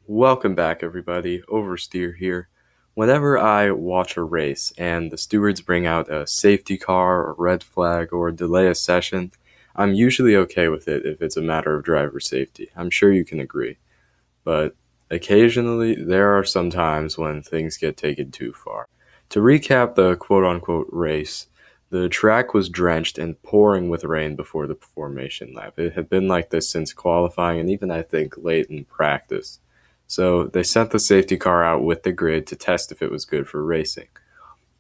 Welcome back, everybody. Oversteer here. Whenever I watch a race and the stewards bring out a safety car, a red flag, or delay a session, I'm usually okay with it if it's a matter of driver safety. I'm sure you can agree. But occasionally, there are some times when things get taken too far. To recap the quote unquote race, the track was drenched and pouring with rain before the formation lap. It had been like this since qualifying and even, I think, late in practice. So they sent the safety car out with the grid to test if it was good for racing.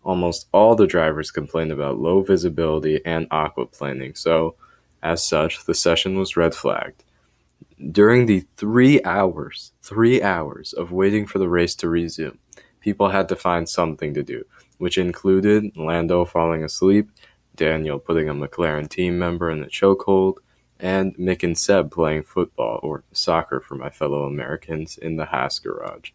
Almost all the drivers complained about low visibility and aquaplaning, so as such, the session was red flagged. During the 3 hours of waiting for the race to resume, people had to find something to do, which included Lando falling asleep, Daniel putting a McLaren team member in a chokehold, and Mick and Seb playing football, or soccer for my fellow Americans, in the Haas garage.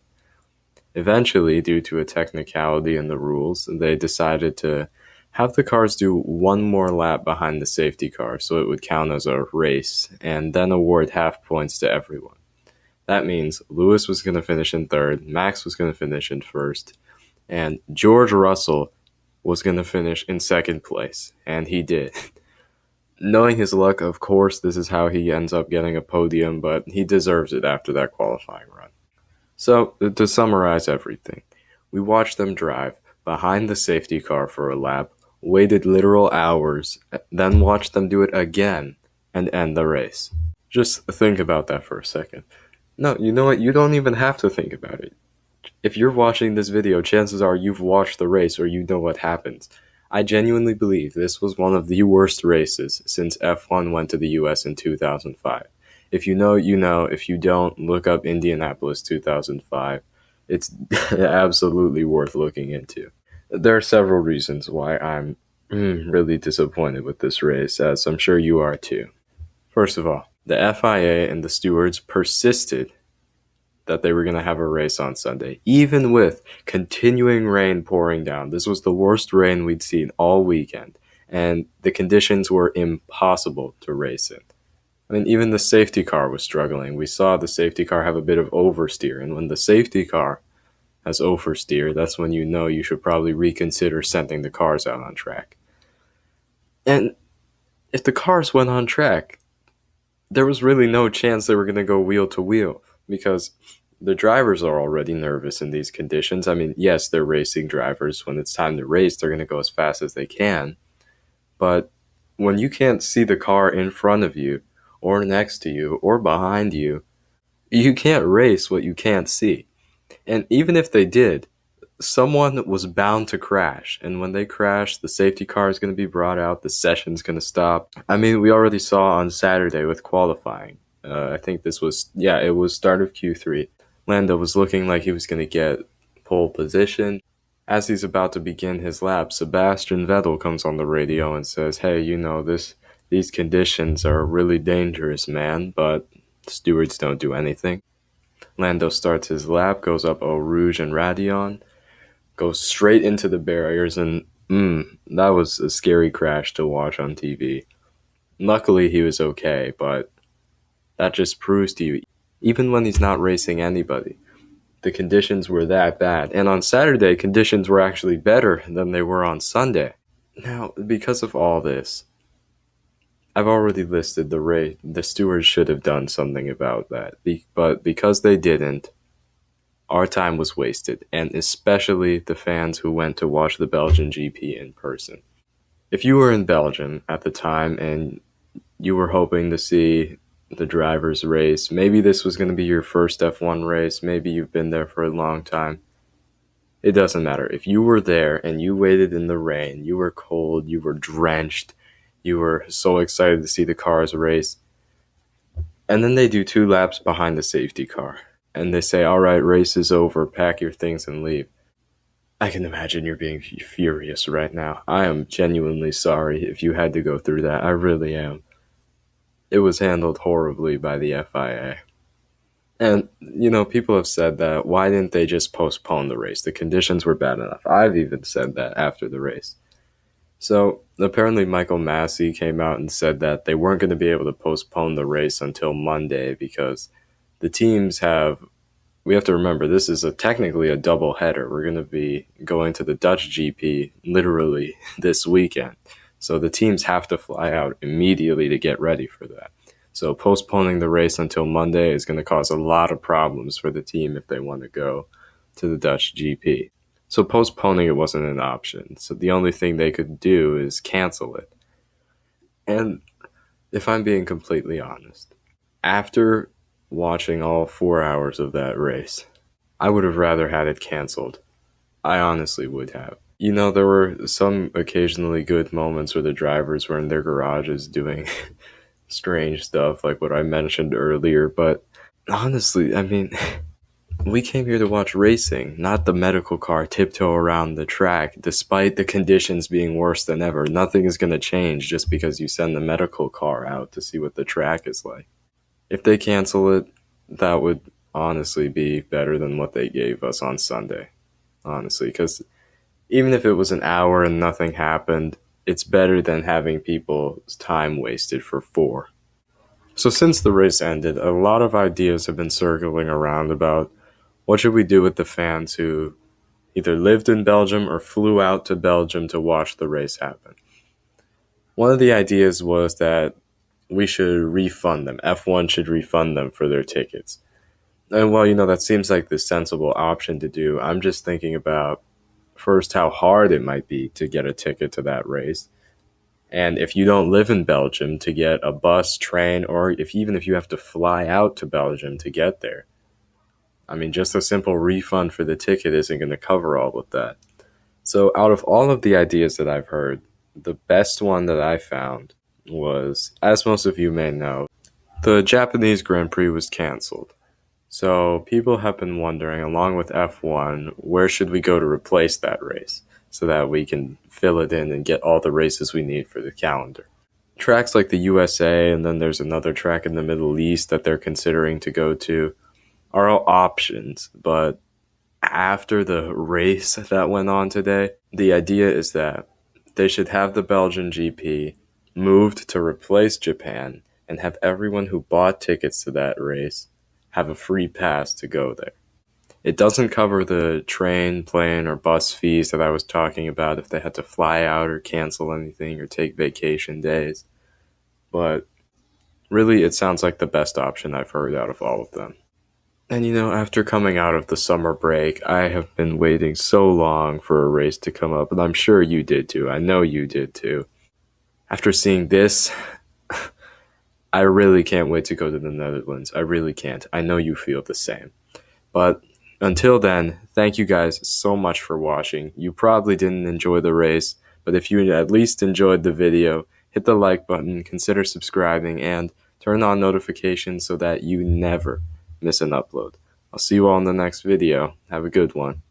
Eventually, due to a technicality in the rules, they decided to have the cars do one more lap behind the safety car so it would count as a race, and then award half points to everyone. That means Lewis was going to finish in third, Max was going to finish in first, and George Russell was going to finish in second place, and he did. Knowing his luck, of course, this is how he ends up getting a podium, but he deserves it after that qualifying run. So, to summarize everything, we watched them drive behind the safety car for a lap, waited literal hours, then watched them do it again and end the race. Just think about that for a second. No, you know what? You don't even have to think about it. If you're watching this video, chances are you've watched the race or you know what happens. I genuinely believe this was one of the worst races since F1 went to the US in 2005. If you know, you know. If you don't, look up Indianapolis 2005. It's absolutely worth looking into. There are several reasons why I'm really disappointed with this race, as I'm sure you are too. First of all, the FIA and the stewards persisted that they were going to have a race on Sunday, even with continuing rain pouring down. This was the worst rain we'd seen all weekend, and the conditions were impossible to race in. I mean, even the safety car was struggling. We saw the safety car have a bit of oversteer, and when the safety car has oversteer, that's when you know you should probably reconsider sending the cars out on track. And if the cars went on track, there was really no chance they were going to go wheel to wheel because the drivers are already nervous in these conditions. I mean, yes, they're racing drivers. When it's time to race, they're going to go as fast as they can. But when you can't see the car in front of you, or next to you, or behind you, you can't race what you can't see. And even if they did, someone was bound to crash. And when they crash, the safety car is going to be brought out, the session's going to stop. I mean, we already saw on Saturday with qualifying. I think it was start of Q3. Lando was looking like he was going to get pole position. As he's about to begin his lap, Sebastian Vettel comes on the radio and says, "Hey, these conditions are really dangerous, man," but stewards don't do anything. Lando starts his lap, goes up Eau Rouge and Radion, goes straight into the barriers, and that was a scary crash to watch on TV. Luckily, he was okay, but that just proves to you, even when he's not racing anybody, the conditions were that bad. And on Saturday, conditions were actually better than they were on Sunday. Now, because of all this, I've already listed the rate. The stewards should have done something about that. But because they didn't, our time was wasted, and especially the fans who went to watch the Belgian GP in person. If you were in Belgium at the time and you were hoping to see the drivers race, maybe this was going to be your first F1 race, maybe you've been there for a long time, it doesn't matter. If you were there and you waited in the rain, you were cold, you were drenched, you were so excited to see the cars race, and then they do 2 laps behind the safety car, and they say, "All right, race is over, pack your things and leave." I can imagine you're being furious right now. I am genuinely sorry if you had to go through that. I really am. It was handled horribly by the FIA. And, people have said that, why didn't they just postpone the race? The conditions were bad enough. I've even said that after the race. So, apparently Michael Massey came out and said that they weren't going to be able to postpone the race until Monday because the teams have we have to remember this is technically a double header. We're going to be going to the Dutch GP literally this weekend. So the teams have to fly out immediately to get ready for that. So postponing the race until Monday is going to cause a lot of problems for the team if they want to go to the Dutch GP. So postponing it wasn't an option. So the only thing they could do is cancel it. And if I'm being completely honest, after watching all 4 hours of that race, I would have rather had it canceled. I honestly would have. You know, there were some occasionally good moments where the drivers were in their garages doing strange stuff like what I mentioned earlier, but honestly, I mean, we came here to watch racing, not the medical car tiptoe around the track, despite the conditions being worse than ever. Nothing is going to change just because you send the medical car out to see what the track is like. If they cancel it, that would honestly be better than what they gave us on Sunday. Honestly, because even if it was an hour and nothing happened, it's better than having people's time wasted for 4. So since the race ended, a lot of ideas have been circling around about what should we do with the fans who either lived in Belgium or flew out to Belgium to watch the race happen. One of the ideas was that we should refund them. F1 should refund them for their tickets. And well, that seems like the sensible option to do. I'm just thinking about first how hard it might be to get a ticket to that race. And if you don't live in Belgium, to get a bus, train, or even if you have to fly out to Belgium to get there. I mean, just a simple refund for the ticket isn't going to cover all of that. So out of all of the ideas that I've heard, the best one that I found was, as most of you may know, the Japanese Grand Prix was canceled. So people have been wondering, along with F1, where should we go to replace that race so that we can fill it in and get all the races we need for the calendar. Tracks like the USA, and then there's another track in the Middle East that they're considering to go to, are all options. But after the race that went on today, the idea is that they should have the Belgian GP moved to replace Japan and have everyone who bought tickets to that race have a free pass to go there. It doesn't cover the train, plane, or bus fees that I was talking about if they had to fly out or cancel anything or take vacation days. But really, it sounds like the best option I've heard out of all of them. And after coming out of the summer break, I have been waiting so long for a race to come up, and I'm sure you did too. I know you did too. After seeing this, I really can't wait to go to the Netherlands. I really can't. I know you feel the same. But until then, thank you guys so much for watching. You probably didn't enjoy the race, but if you at least enjoyed the video, hit the like button, consider subscribing, and turn on notifications so that you never miss an upload. I'll see you all in the next video. Have a good one.